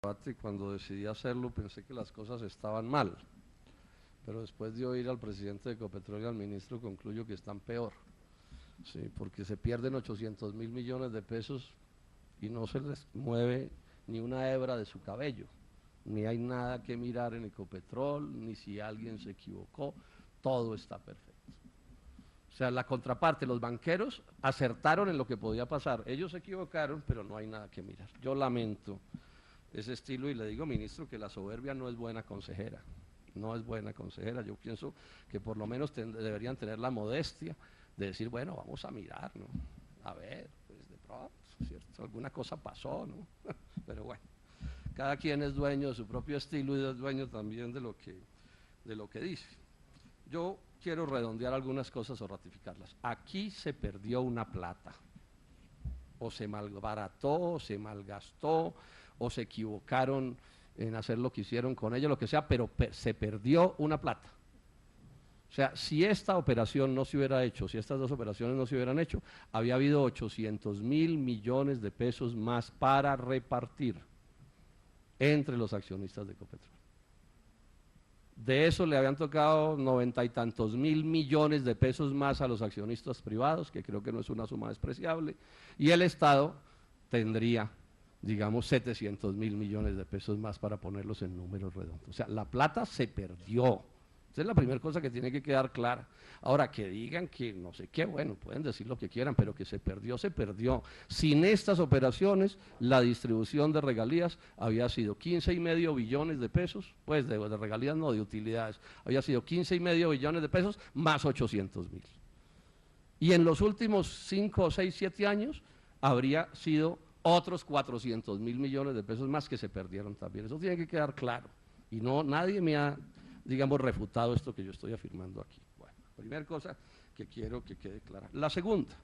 debate, cuando decidí hacerlo pensé que las cosas estaban mal, pero después de oír al presidente de Ecopetrol y al ministro concluyo que están peor, ¿sí? Porque se pierden 800.000 millones de pesos y no se les mueve ni una hebra de su cabello, ni hay nada que mirar en Ecopetrol, ni si alguien se equivocó, todo está perfecto. O sea, la contraparte, los banqueros acertaron en lo que podía pasar, ellos se equivocaron, pero no hay nada que mirar. Yo lamento ese estilo y le digo, ministro, que la soberbia no es buena consejera, no es buena consejera. Yo pienso que por lo menos deberían tener la modestia de decir, bueno, vamos a mirar, ¿no? A ver, pues de pronto, ¿cierto? Alguna cosa pasó, ¿no? Pero bueno, cada quien es dueño de su propio estilo y es dueño también de lo que dice. Yo quiero redondear algunas cosas o ratificarlas. Aquí se perdió una plata, o se malbarató, o se malgastó, o se equivocaron en hacer lo que hicieron con ella, lo que sea, pero se perdió una plata. O sea, si esta operación no se hubiera hecho, si estas dos operaciones no se hubieran hecho, había habido 800.000 millones de pesos más para repartir entre los accionistas de Ecopetrol. De eso le habían tocado 90 y tantos mil millones de pesos más a los accionistas privados, que creo que no es una suma despreciable, y el Estado tendría, digamos, 700.000 millones de pesos más para ponerlos en números redondos. O sea, la plata se perdió. Esa es la primera cosa que tiene que quedar clara. Ahora, que digan que no sé qué, bueno, pueden decir lo que quieran, pero que se perdió, se perdió. Sin estas operaciones, la distribución de regalías había sido 15,5 billones de pesos, pues de regalías no, de utilidades, había sido 15,5 billones de pesos más 800.000. Y en los últimos 5, 6, 7 años habría sido otros 400.000 millones de pesos más que se perdieron también. Eso tiene que quedar claro. Y no, nadie me ha, digamos, refutado esto que yo estoy afirmando aquí. Bueno, primera cosa que quiero que quede clara. La segunda,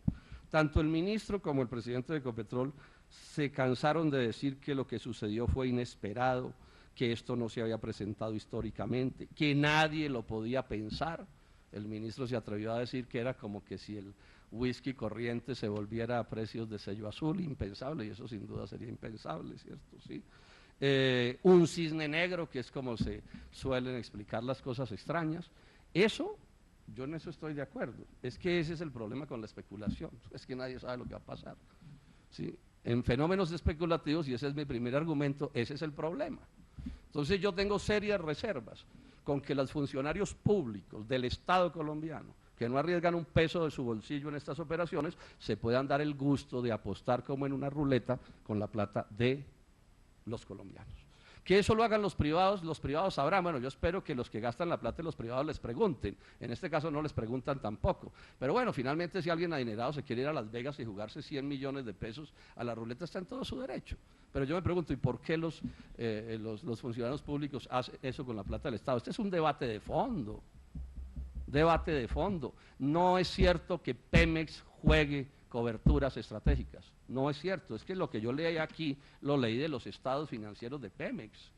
tanto el ministro como el presidente de Ecopetrol se cansaron de decir que lo que sucedió fue inesperado, que esto no se había presentado históricamente, que nadie lo podía pensar. El ministro se atrevió a decir que era como que si el whisky corriente se volviera a precios de sello azul, impensable, y eso sin duda sería impensable, ¿cierto? Sí. Un cisne negro, que es como se suelen explicar las cosas extrañas. Eso, yo en eso estoy de acuerdo. Es que ese es el problema con la especulación, es que nadie sabe lo que va a pasar, ¿sí? En fenómenos especulativos, y ese es mi primer argumento, ese es el problema. Entonces yo tengo serias reservas con que los funcionarios públicos del Estado colombiano, que no arriesgan un peso de su bolsillo en estas operaciones, se puedan dar el gusto de apostar como en una ruleta con la plata de los colombianos. Que eso lo hagan los privados sabrán. Bueno, yo espero que los que gastan la plata de los privados les pregunten, en este caso no les preguntan tampoco, pero bueno, finalmente si alguien adinerado se quiere ir a Las Vegas y jugarse 100 millones de pesos a la ruleta, está en todo su derecho, pero yo me pregunto, ¿y por qué los funcionarios públicos hacen eso con la plata del Estado? Este es un debate de fondo, no es cierto que Pemex juegue coberturas estratégicas, no es cierto, es que lo que yo leí aquí, lo leí de los estados financieros de Pemex,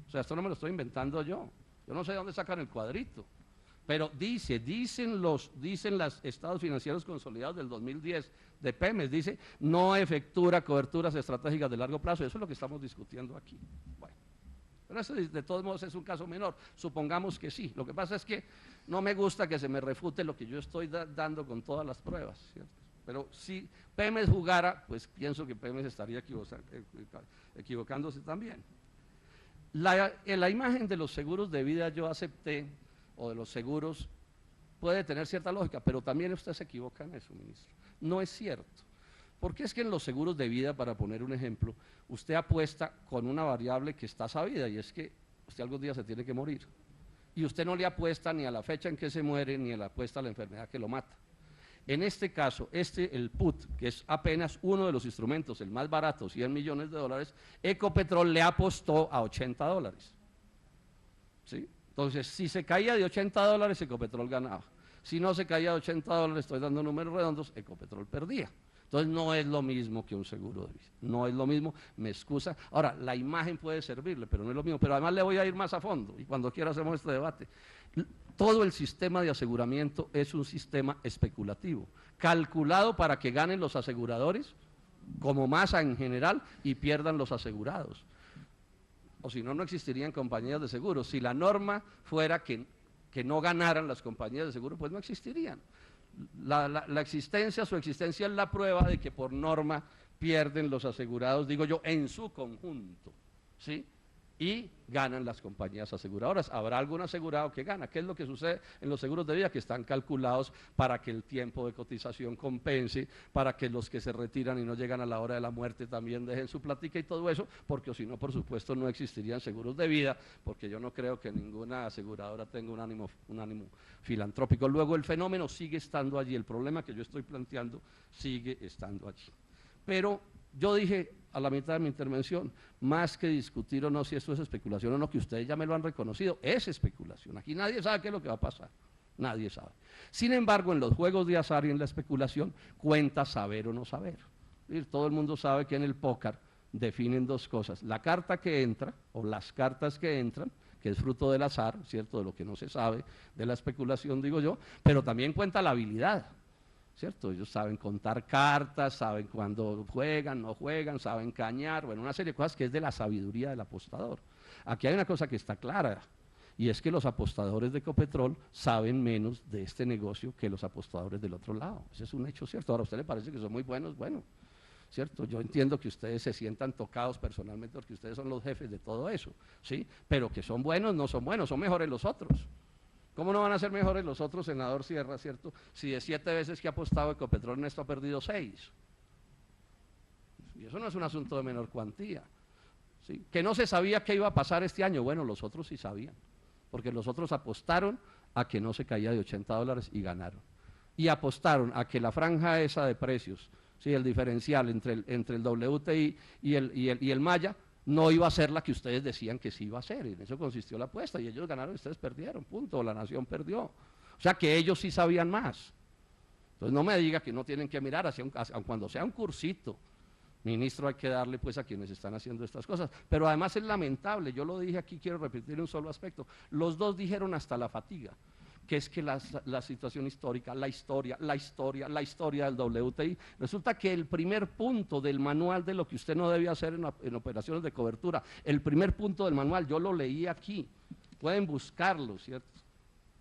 o sea, esto no me lo estoy inventando yo no sé de dónde sacan el cuadrito, pero dicen los estados financieros consolidados del 2010 de Pemex, dice, no efectúa coberturas estratégicas de largo plazo, eso es lo que estamos discutiendo aquí. Bueno, pero eso de todos modos es un caso menor, supongamos que sí, lo que pasa es que no me gusta que se me refute lo que yo estoy dando con todas las pruebas, ¿cierto? Pero si Pemex jugara, pues pienso que Pemex estaría equivocándose también. En la imagen de los seguros de vida yo acepté, o de los seguros, puede tener cierta lógica, pero también usted se equivoca en eso, ministro. No es cierto. Porque es que en los seguros de vida, para poner un ejemplo, usted apuesta con una variable que está sabida, y es que usted algún día se tiene que morir. Y usted no le apuesta ni a la fecha en que se muere, ni le apuesta a la enfermedad que lo mata. En este caso, el put, que es apenas uno de los instrumentos, el más barato, 100 millones de dólares, Ecopetrol le apostó a 80 dólares. ¿Sí? Entonces, si se caía de 80 dólares, Ecopetrol ganaba. Si no se caía de 80 dólares, estoy dando números redondos, Ecopetrol perdía. Entonces, no es lo mismo que un seguro de vida, no es lo mismo, me excusa. Ahora, la imagen puede servirle, pero no es lo mismo. Pero además le voy a ir más a fondo, y cuando quiera hacemos este debate. Todo el sistema de aseguramiento es un sistema especulativo, calculado para que ganen los aseguradores como masa en general y pierdan los asegurados. o si no, no existirían compañías de seguros. Si la norma fuera que no ganaran las compañías de seguro, pues no existirían. La existencia, su existencia es la prueba de que por norma pierden los asegurados, digo yo, en su conjunto, ¿sí? Y ganan las compañías aseguradoras. Habrá algún asegurado que gana. ¿Qué es lo que sucede en los seguros de vida? Que están calculados para que el tiempo de cotización compense, para que los que se retiran y no llegan a la hora de la muerte también dejen su plática y todo eso, porque si no, por supuesto, no existirían seguros de vida, porque yo no creo que ninguna aseguradora tenga un ánimo filantrópico. Luego el fenómeno sigue estando allí, el problema que yo estoy planteando sigue estando allí. Pero yo dije a la mitad de mi intervención, más que discutir o no si esto es especulación o no, que ustedes ya me lo han reconocido, es especulación. Aquí nadie sabe qué es lo que va a pasar, nadie sabe. Sin embargo, en los juegos de azar y en la especulación, cuenta saber o no saber. Todo el mundo sabe que en el póker definen dos cosas, la carta que entra o las cartas que entran, que es fruto del azar, ¿cierto?, de lo que no se sabe, de la especulación, digo yo, pero también cuenta la habilidad, ¿cierto? Ellos saben contar cartas, saben cuándo juegan, no juegan, saben cañar, bueno, una serie de cosas que es de la sabiduría del apostador. Aquí hay una cosa que está clara, y es que los apostadores de Ecopetrol saben menos de este negocio que los apostadores del otro lado. Ese es un hecho cierto. Ahora, ¿a usted le parece que son muy buenos? Bueno, ¿cierto? Yo entiendo que ustedes se sientan tocados personalmente porque ustedes son los jefes de todo eso, ¿sí? Pero que son buenos, no son buenos, son mejores los otros. ¿Cómo no van a ser mejores los otros, senador Sierra, cierto? Si de 7 veces que ha apostado Ecopetrol, Néstor ha perdido 6. Y eso no es un asunto de menor cuantía, ¿sí? Que no se sabía qué iba a pasar este año. Bueno, los otros sí sabían, porque los otros apostaron a que no se caía de $80 y ganaron. Y apostaron a que la franja esa de precios, ¿sí?, el diferencial entre el WTI y el Maya, no iba a ser la que ustedes decían que sí iba a ser, y en eso consistió la apuesta, y ellos ganaron y ustedes perdieron, punto, la nación perdió. O sea que ellos sí sabían más. Entonces no me diga que no tienen que mirar hacia cuando sea un cursito, ministro, hay que darle pues a quienes están haciendo estas cosas. Pero además es lamentable, yo lo dije aquí, quiero repetir un solo aspecto, los dos dijeron hasta la fatiga, que es que la situación histórica, la historia del WTI, resulta que el primer punto del manual de lo que usted no debe hacer en operaciones de cobertura, el primer punto del manual, yo lo leí aquí, pueden buscarlo, ¿cierto?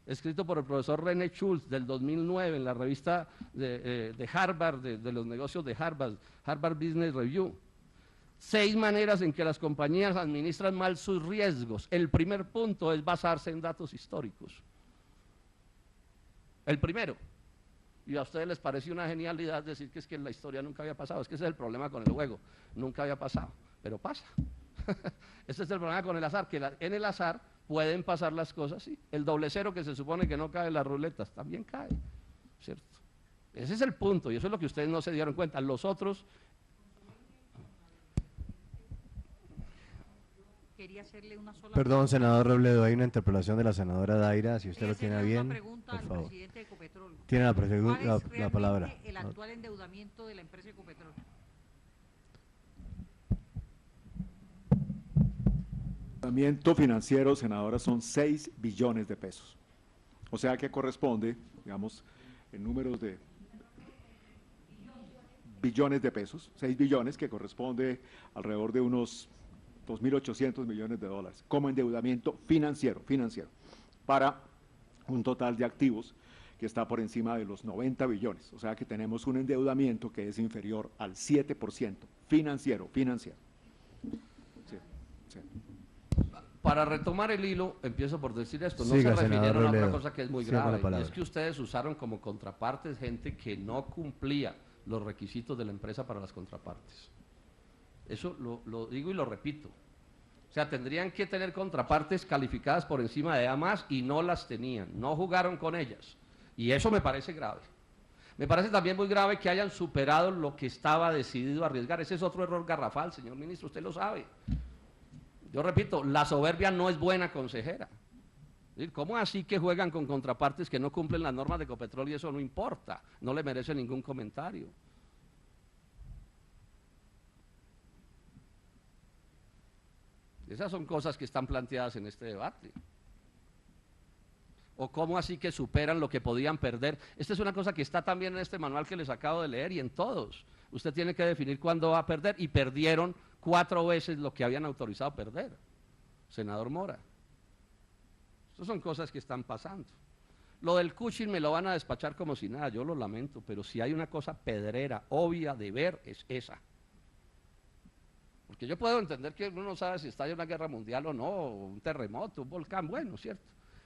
Escrito por el profesor René Schultz del 2009 en la revista de Harvard, de los negocios de Harvard Business Review. 6 maneras en que las compañías administran mal sus riesgos. El primer punto es basarse en datos históricos. El primero, y a ustedes les parece una genialidad decir que es que en la historia nunca había pasado, es que ese es el problema con el juego, nunca había pasado, pero pasa. Ese es el problema con el azar, que en el azar pueden pasar las cosas, sí. El doble cero que se supone que no cae en las ruletas, también cae, ¿cierto? Ese es el punto, y eso es lo que ustedes no se dieron cuenta. Los otros... Quería hacerle una sola Perdón, pregunta. senador Robledo, hay una interpelación de la senadora Daira, si usted lo tiene Quería hacerle bien, una pregunta por al favor. presidente de Ecopetrol. Tiene la ¿Cuál es la palabra. realmente el actual endeudamiento de la empresa Ecopetrol? El endeudamiento financiero, senadora, son 6 billones de pesos. O sea que corresponde, digamos, en números de billones de pesos, 6 billones, que corresponde alrededor de unos 2.800 millones de dólares, como endeudamiento financiero, para un total de activos que está por encima de los 90 billones. O sea que tenemos un endeudamiento que es inferior al 7%, financiero. Sí, sí. Para retomar el hilo, empiezo por decir esto, no Siga, se refirieron senador a otra Robledo. cosa que es muy Siga con la grave, y palabra. es que ustedes usaron como contrapartes gente que no cumplía los requisitos de la empresa para las contrapartes. Eso lo digo y lo repito. O sea, tendrían que tener contrapartes calificadas por encima de A+, y no las tenían, no jugaron con ellas. Y eso me parece grave. Me parece también muy grave que hayan superado lo que estaba decidido a arriesgar. Ese es otro error garrafal, señor ministro, usted lo sabe. Yo repito, la soberbia no es buena consejera. ¿Cómo así que juegan con contrapartes que no cumplen las normas de Ecopetrol y eso no importa? No le merece ningún comentario. Esas son cosas que están planteadas en este debate. O cómo así que superan lo que podían perder. Esta es una cosa que está también en este manual que les acabo de leer y en todos. Usted tiene que definir cuándo va a perder, y perdieron 4 veces lo que habían autorizado perder. senador Mora. Estas son cosas que están pasando. Lo del Cushing me lo van a despachar como si nada, yo lo lamento, pero si hay una cosa pedrera, obvia de ver, es esa. Porque yo puedo entender que uno no sabe si está en una guerra mundial o no, o un terremoto, un volcán, bueno, cierto.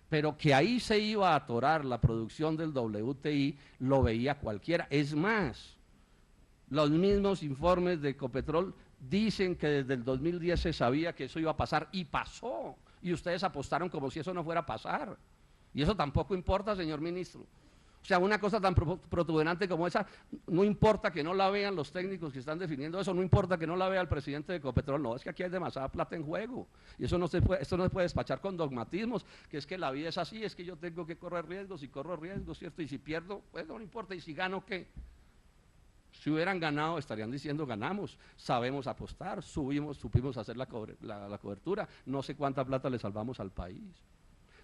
Pero que ahí se iba a atorar la producción del WTI, lo veía cualquiera. Es más, los mismos informes de Ecopetrol dicen que desde el 2010 se sabía que eso iba a pasar y pasó. Y ustedes apostaron como si eso no fuera a pasar. Y eso tampoco importa, señor ministro. O sea, una cosa tan protuberante como esa, no importa que no la vean los técnicos que están definiendo eso, no importa que no la vea el presidente de Ecopetrol, no, es que aquí hay demasiada plata en juego. Y eso esto no se puede despachar con dogmatismos, que es que la vida es así, es que yo tengo que correr riesgos y corro riesgos, ¿cierto? Y si pierdo, pues no importa, y si gano, ¿qué? Si hubieran ganado, estarían diciendo ganamos, sabemos apostar, supimos hacer la cobertura, no sé cuánta plata le salvamos al país.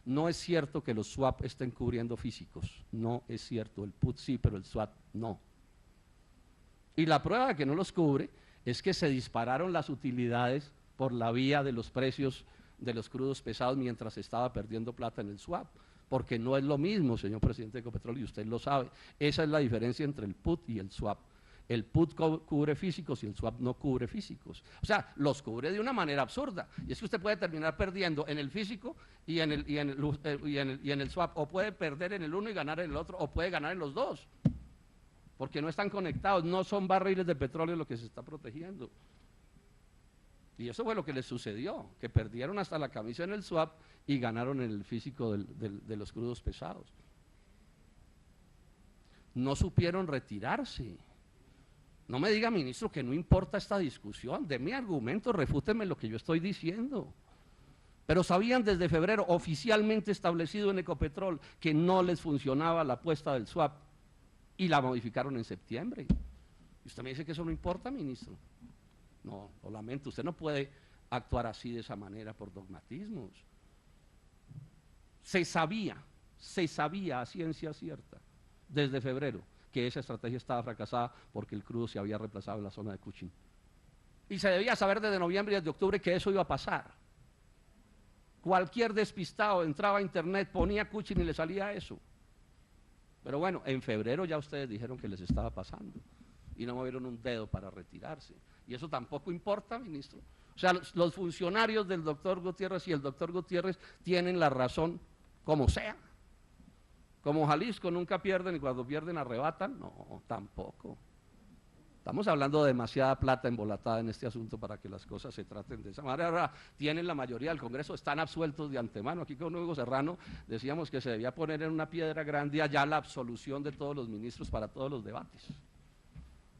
No es cierto que los swap estén cubriendo físicos, no es cierto, el put sí, pero el swap no. Y la prueba de que no los cubre es que se dispararon las utilidades por la vía de los precios de los crudos pesados mientras se estaba perdiendo plata en el swap, porque no es lo mismo, señor presidente de Ecopetrol, y usted lo sabe. Esa es la diferencia entre el put y el swap. El put cubre físicos y el swap no cubre físicos. O sea, los cubre de una manera absurda. Y es que usted puede terminar perdiendo en el físico y en el swap. O puede perder en el uno y ganar en el otro, o puede ganar en los dos. Porque no están conectados, no son barriles de petróleo lo que se está protegiendo. Y eso fue lo que les sucedió, que perdieron hasta la camisa en el swap y ganaron en el físico de los crudos pesados. No supieron retirarse. No me diga, ministro, que no importa esta discusión, deme argumentos, refúteme lo que yo estoy diciendo. Pero sabían desde febrero, oficialmente establecido en Ecopetrol, que no les funcionaba la apuesta del swap y la modificaron en septiembre. Y usted me dice que eso no importa, ministro. No, lo lamento, usted no puede actuar así de esa manera por dogmatismos. Se sabía a ciencia cierta, desde febrero, que esa estrategia estaba fracasada porque el crudo se había reemplazado en la zona de Cushing. Y se debía saber desde noviembre y desde octubre que eso iba a pasar. Cualquier despistado entraba a internet, ponía Cushing y le salía eso. Pero bueno, en febrero ya ustedes dijeron que les estaba pasando y no movieron un dedo para retirarse. Y eso tampoco importa, ministro. O sea, los funcionarios del doctor Gutiérrez y el doctor Gutiérrez tienen la razón como sea. Como Jalisco nunca pierden y cuando pierden arrebatan, no, tampoco. Estamos hablando de demasiada plata embolatada en este asunto para que las cosas se traten de esa manera. Ahora tienen la mayoría del Congreso, están absueltos de antemano. Aquí con Hugo Serrano decíamos que se debía poner en una piedra grande allá la absolución de todos los ministros para todos los debates.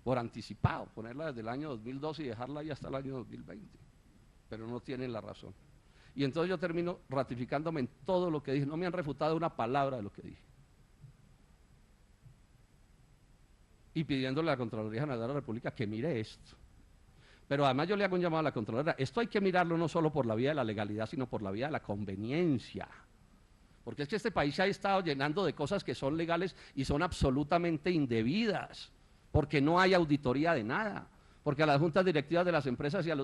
Por anticipado, ponerla desde el año 2012 y dejarla ahí hasta el año 2020. Pero no tienen la razón. Y entonces yo termino ratificándome en todo lo que dije. No me han refutado una palabra de lo que dije. Y pidiéndole a la Contraloría General de la República que mire esto. Pero además yo le hago un llamado a la Contraloría, esto hay que mirarlo no solo por la vía de la legalidad, sino por la vía de la conveniencia. Porque es que este país se ha estado llenando de cosas que son legales y son absolutamente indebidas, porque no hay auditoría de nada, porque a las juntas directivas de las empresas y a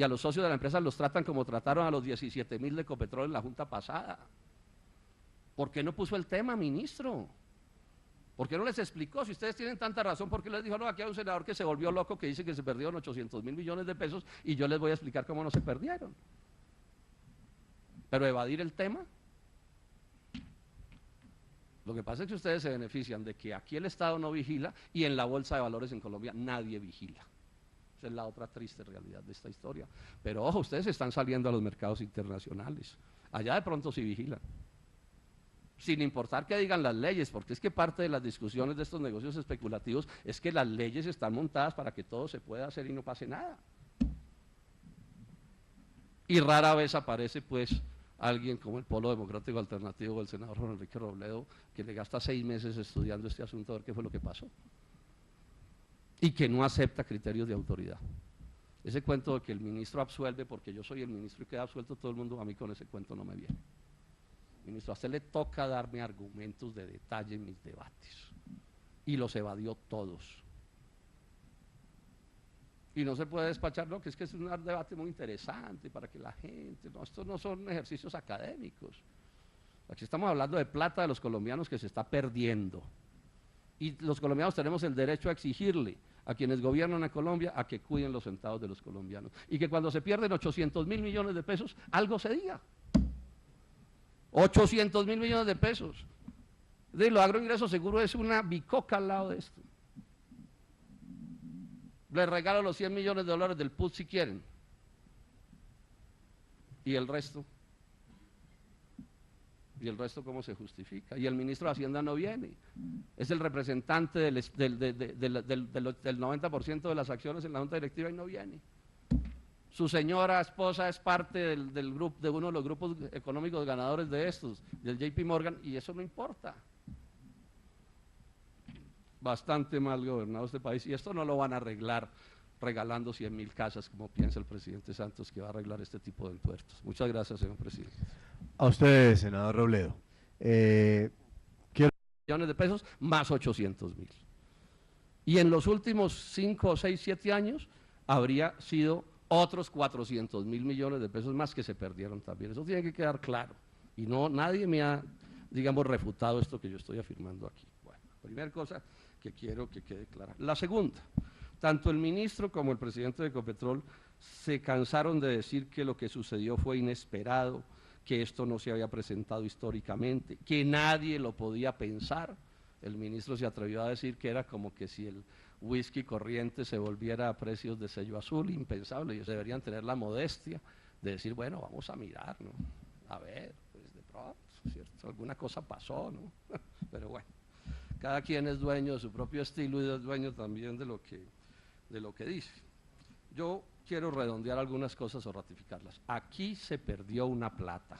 los socios de la empresa los tratan como trataron a los 17.000 de Ecopetrol en la junta pasada. ¿Por qué no puso el tema, ministro? ¿Por qué no les explicó? Si ustedes tienen tanta razón, ¿por qué les dijo, no, aquí hay un senador que se volvió loco, que dice que se perdieron 800.000 millones de pesos y yo les voy a explicar cómo no se perdieron? Pero evadir el tema. Lo que pasa es que ustedes se benefician de que aquí el Estado no vigila y en la Bolsa de Valores en Colombia nadie vigila. Esa es la otra triste realidad de esta historia. Pero ojo, ustedes están saliendo a los mercados internacionales. Allá de pronto sí vigilan. Sin importar que digan las leyes, porque es que parte de las discusiones de estos negocios especulativos es que las leyes están montadas para que todo se pueda hacer y no pase nada. Y rara vez aparece pues alguien como el Polo Democrático Alternativo o el senador Juan Enrique Robledo, que le gasta 6 meses estudiando este asunto a ver qué fue lo que pasó. Y que no acepta criterios de autoridad. Ese cuento de que el ministro absuelve porque yo soy el ministro y queda absuelto todo el mundo, a mí con ese cuento no me viene. Ministro, a usted le toca darme argumentos de detalle en mis debates y los evadió todos. Y no se puede despachar, no, que es un debate muy interesante para que la gente, no, estos no son ejercicios académicos. Aquí estamos hablando de plata de los colombianos que se está perdiendo. Y los colombianos tenemos el derecho a exigirle a quienes gobiernan a Colombia a que cuiden los centavos de los colombianos. Y que cuando se pierden 800.000 millones de pesos, algo se diga. 800.000 millones de pesos. De lo agroingreso seguro es una bicoca al lado de esto. Les regalo los 100 millones de dólares del PUT si quieren. ¿Y el resto? ¿Y el resto cómo se justifica? Y el ministro de Hacienda no viene. Es el representante del 90% de las acciones en la Junta Directiva y no viene. Su señora esposa es parte del grupo, de uno de los grupos económicos ganadores de estos, del JP Morgan, y eso no importa. Bastante mal gobernado este país, y esto no lo van a arreglar regalando 100.000 casas, como piensa el presidente Santos que va a arreglar este tipo de entuertos. Muchas gracias, señor presidente. A usted, senador Robledo. Millones de pesos más 800.000. Y en los últimos 5, 6, 7 años habría sido otros 400.000 millones de pesos más que se perdieron también. Eso tiene que quedar claro. Y no, nadie me ha, digamos, refutado esto que yo estoy afirmando aquí. Bueno, primera cosa que quiero que quede clara. La segunda, tanto el ministro como el presidente de Ecopetrol se cansaron de decir que lo que sucedió fue inesperado, que esto no se había presentado históricamente, que nadie lo podía pensar. El ministro se atrevió a decir que era como que si el whisky corriente se volviera a precios de sello azul, impensable. Ellos deberían tener la modestia de decir, bueno, vamos a mirar, ¿no? A ver, pues de pronto, ¿cierto? Alguna cosa pasó, ¿no? Pero bueno, cada quien es dueño de su propio estilo y es dueño también de lo que dice. Yo quiero redondear algunas cosas o ratificarlas. Aquí se perdió una plata,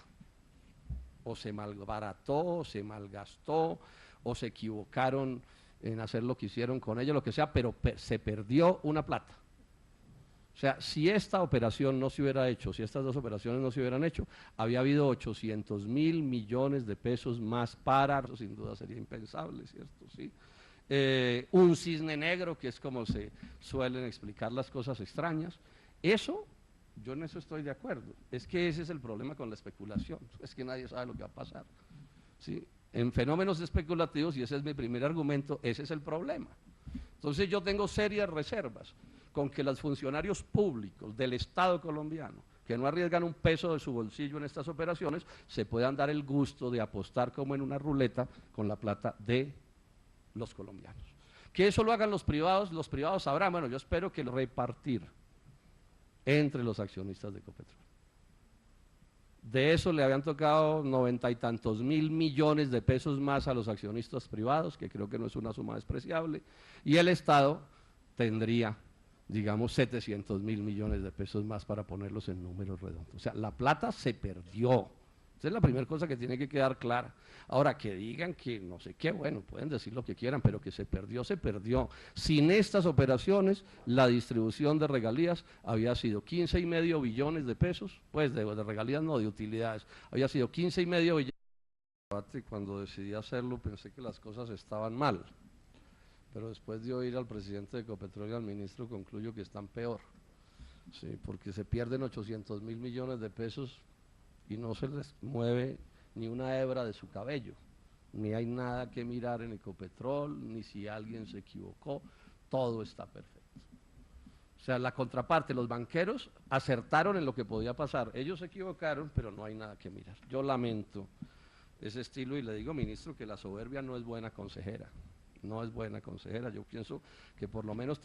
o se malbarató, o se malgastó, o se equivocaron en hacer lo que hicieron con ella, lo que sea, pero se perdió una plata. O sea, si esta operación no se hubiera hecho, si estas dos operaciones no se hubieran hecho, había habido 800.000 millones de pesos más para, eso sin duda sería impensable, ¿cierto? Sí. Un cisne negro, que es como se suelen explicar las cosas extrañas. Eso, yo en eso estoy de acuerdo. Es que ese es el problema con la especulación, es que nadie sabe lo que va a pasar, ¿sí? En fenómenos especulativos, y ese es mi primer argumento, ese es el problema. Entonces yo tengo serias reservas con que los funcionarios públicos del Estado colombiano, que no arriesgan un peso de su bolsillo en estas operaciones, se puedan dar el gusto de apostar como en una ruleta con la plata de los colombianos. Que eso lo hagan los privados sabrán, bueno, yo espero que lo repartir entre los accionistas de Ecopetrol. De eso le habían tocado 90 y tantos mil millones de pesos más a los accionistas privados, que creo que no es una suma despreciable, y el Estado tendría, digamos, 700.000 millones de pesos más para ponerlos en números redondos. O sea, la plata se perdió. Esa es la primera cosa que tiene que quedar clara. Ahora, que digan que no sé qué, bueno, pueden decir lo que quieran, pero que se perdió, se perdió. Sin estas operaciones, la distribución de regalías había sido 15,5 billones de pesos, pues de regalías no, de utilidades, había sido 15,5 billones. Cuando decidí hacerlo pensé que las cosas estaban mal, pero después de oír al presidente de Ecopetrol y al ministro concluyo que están peor, sí, porque se pierden 800.000 millones de pesos y no se les mueve ni una hebra de su cabello, ni hay nada que mirar en Ecopetrol, ni si alguien se equivocó, todo está perfecto. O sea, la contraparte, los banqueros acertaron en lo que podía pasar, ellos se equivocaron, pero no hay nada que mirar. Yo lamento ese estilo y le digo, ministro, que la soberbia no es buena consejera, no es buena consejera. Yo pienso que por lo menos